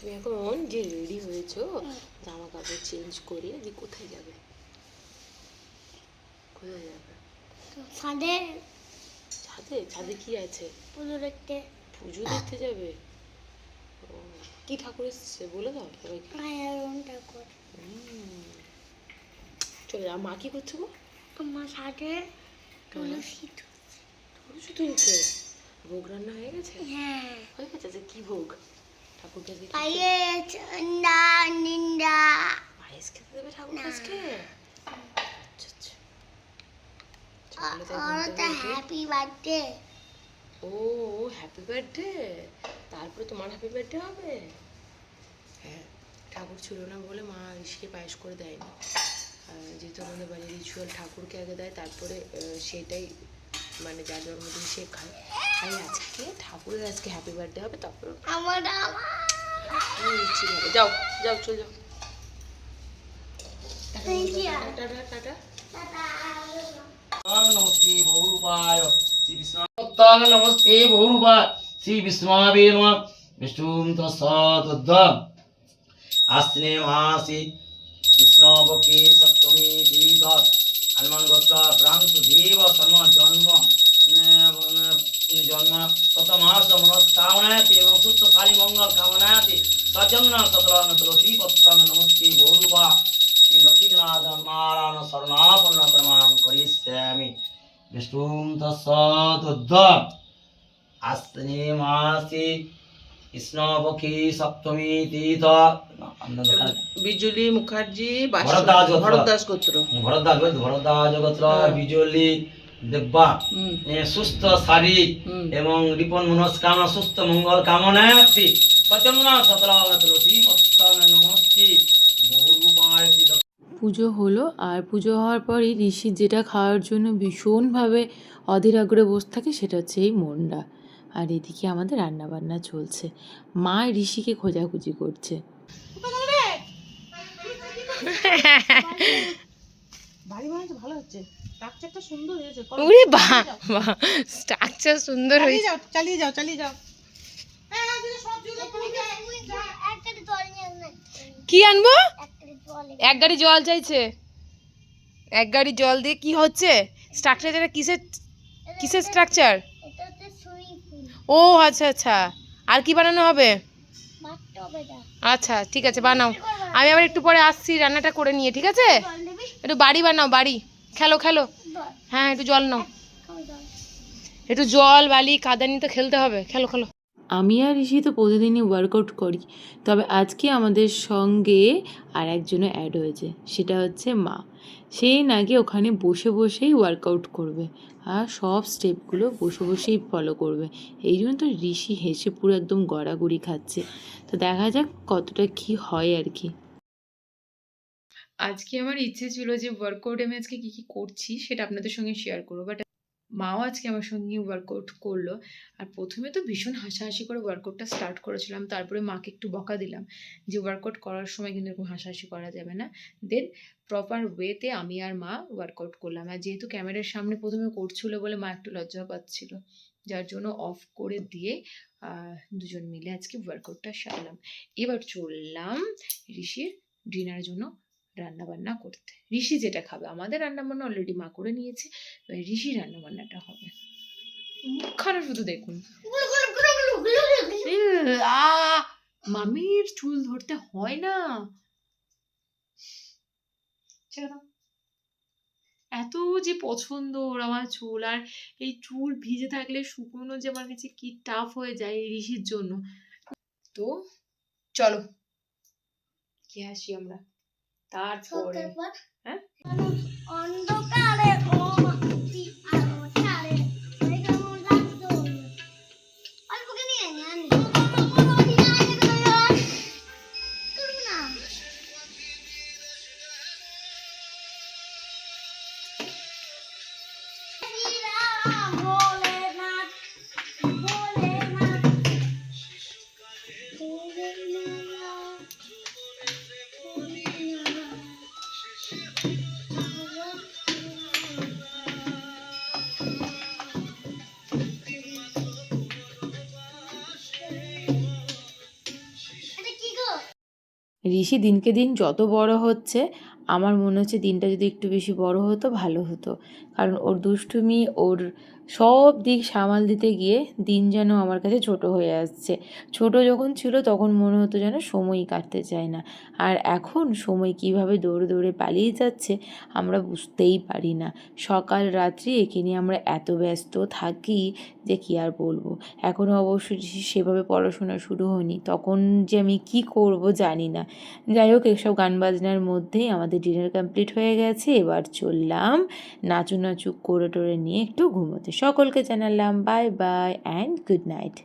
তুমি এখন যে রেডি হয়েছো, জামা কাপড় চেঞ্জ করে দিয়ে কোথায় যাবে? কোথায় যাবে? ছাদে। ছাদে? ছাদে কি আছে? পুজো দেখতে। পুজো দেখতে যাবে? ও, কি ঠাকুর এসেছে বলে দাও সবাইকে। ঠাকুর। চলে যাও। মা কি করছো গো? আমার ছাদে তুলসী। তুলসী তুলছে? ভোগ রান্না হয়ে গেছে? হ্যাঁ। হয়ে গেছে? যে কি ভোগ ঠাকুরকে? পায়েস, নিন্দা। পায়েস খেতে দেবে ঠাকুর আজকে? আচ্ছা আচ্ছা। Happy birthday. ও হ্যাপি বার্থডে। তারপরে তোমার হ্যাপি বার্থডে হবে? হ্যাঁ, ঠাকুর ছিল না বলে মা ঋষিকে পায়েস করে দেয়নি। যেহেতু আমাদের বাড়ির রিচুয়াল ঠাকুরকে আগে দেয়, তারপরে সেটাই মানে যার জন্মদিন সে খায়। আর আজকে ঠাকুরের আজকে হ্যাপি বার্থডে হবে, তারপর আমার ইচ্ছে হবে। যাও যাও, চলে যাও। Tata tata. नमस्ते बहुरूपाय श्री विष्णु नमस्ते बहुरूपाय श्री विष्णुवे नमः विष्णुं तत्सत् आस्तिने मासि कृष्णपक्षे सप्तमी तिथि हनुमान गोत्र प्रांशु देव सर्व जन्म जन्म शतमास मनस्कामनायाति एवं सुস্থ सारी मंगल कामनायाति सजन्म सतरान तुलसी पत्तंग नमस्ते बहुरूपा श्री लक्ष्मीनाथ नारायण शरणापन्न प्रमाण करिष्यामि विष्णुं तत्सत् आस्तिने मासि कृष्णपक्षे सप्तमी तिथि বিজুলি মুখার্জি, ভরদ্বাজ গোত্র বিজলি দেব্বা সুস্থ শারীরিক এবং রিপন মনস্কামনা সুস্থ মঙ্গল কামনায়ার্থী সচন্দনা সতরাগত তুলসী পত্তং নমস্তে বহুরূপায়। পুজো হলো, আর পুজো হওয়ার পরই ঋষি যেটা খাওয়ার জন্য ভীষণভাবে অধীর আগ্রহে বসে থাকে সেটা হচ্ছে এই মন্ডা। আর এদিকে আমাদের রান্নাবান্না চলছে, মা ঋষিকে খোঁজাখুঁজি করছে। ভালো হচ্ছে, স্ট্রাকচারটা সুন্দর হয়েছে। ওরে বাবা, স্ট্রাকচার সুন্দর হয়েছে। চালিয়ে যাও চালিয়ে যাও। কি আনবো? এক গাড়ি জল চাইছে। এক গাড়ি জল দিয়ে কি হচ্ছে? স্ট্রাকচার যেটা কিসের কিসের স্ট্রাকচার? ও আচ্ছা আচ্ছা। আর কি বানানো হবে? আচ্ছা ঠিক আছে, বানাও। আমি আবার একটু পরে আসছি রান্নাটা করে নিয়ে, ঠিক আছে? একটু বাড়ি বানাও, বাড়ি। খেলো খেলো। হ্যাঁ একটু জল নাও, একটু জল বালি কাদানি তো খেলতে হবে। খেলো খেলো। আমি আর ঋষি তো প্রতিদিনই ওয়ার্কআউট করি, তবে আজকে আমাদের সঙ্গে আর একজনও অ্যাড হয়েছে, সেটা হচ্ছে মা। সেই নাকি ওখানে বসে বসেই ওয়ার্কআউট করবে আর সব স্টেপগুলো বসে বসেই ফলো করবে। এই জন্য তো ঋষি হেসে পুরো একদম গড়াগড়ি খাচ্ছে। তো দেখা যাক কতটা কি হয় আর কি। আজকে আমার ইচ্ছে ছিল যে ওয়ার্কআউটে আমি আজকে কী কী করছি সেটা আপনাদের সঙ্গে শেয়ার করবো, বাট মাও আজকে আমার সঙ্গে ওয়ার্কআউট করলো। আর প্রথমে তো ভীষণ হাসাহাসি করে ওয়ার্কআউটটা স্টার্ট করেছিলাম, তারপরে মাকে একটু বকা দিলাম যে ওয়ার্কআউট করার সময় কিন্তু এরকম হাসাহাসি করা যাবে না। দেন প্রপার ওয়েতে আমি আর মা ওয়ার্কআউট করলাম। আর যেহেতু ক্যামেরার সামনে প্রথমে করছিল বলে মা একটু লজ্জা পাচ্ছিল, যার জন্য অফ করে দিয়ে দুজন মিলে আজকে ওয়ার্কআউটটা সারলাম। এবার চললাম ঋষির ডিনারের জন্য রান্না বান্না করতে। ঋষি যেটা খাবে, আমাদের রান্না বান্না অলরেডি মা করে নিয়েছে, ঋষি রান্না বান্নাটা হবে। মুখখানা শুধু দেখুন। মামির চুল ধরতে হয় না, এত যে পছন্দ ওর আমার চুল। আর এই চুল ভিজে থাকলে শুকনো যে আমার কাছে কি টাফ হয়ে যায় এই ঋষির জন্য। তো চলো কি আসি আমরা তারপরে। হ্যাঁ অন্ধকারে ঋষি দিনকে দিন যত বড় হচ্ছে আমার মনে হচ্ছে দিনটা যদি একটু বেশি বড় হতো ভালো হতো, কারণ ওর দুষ্টুমি, ওর সব দিক সামাল দিতে গিয়ে দিন যেন আমার কাছে ছোট হয়ে আসছে। ছোট যখন ছিল তখন মনে হতো যেন সময়ই কাটতে চায় না, আর এখন সময় কিভাবে দৌড়ে দৌড়ে পালিয়ে যাচ্ছে আমরা বুঝতেই পারি না। সকাল রাত্রি একে নিয়ে আমরা এত ব্যস্ত থাকি যে কী আর বলবো। এখনও অবশ্য সেভাবে পড়াশোনা শুরু হয়নি, তখন যে আমি কি করব জানি না। যাই হোক, এসব গান বাজনার মধ্যেই আমাদের ডিনার কমপ্লিট হয়ে গেছে। এবার চললাম নাচু নাচু করে টোরে নিয়ে একটু ঘুমোতে। সকলকে জানালাম bye bye and good night.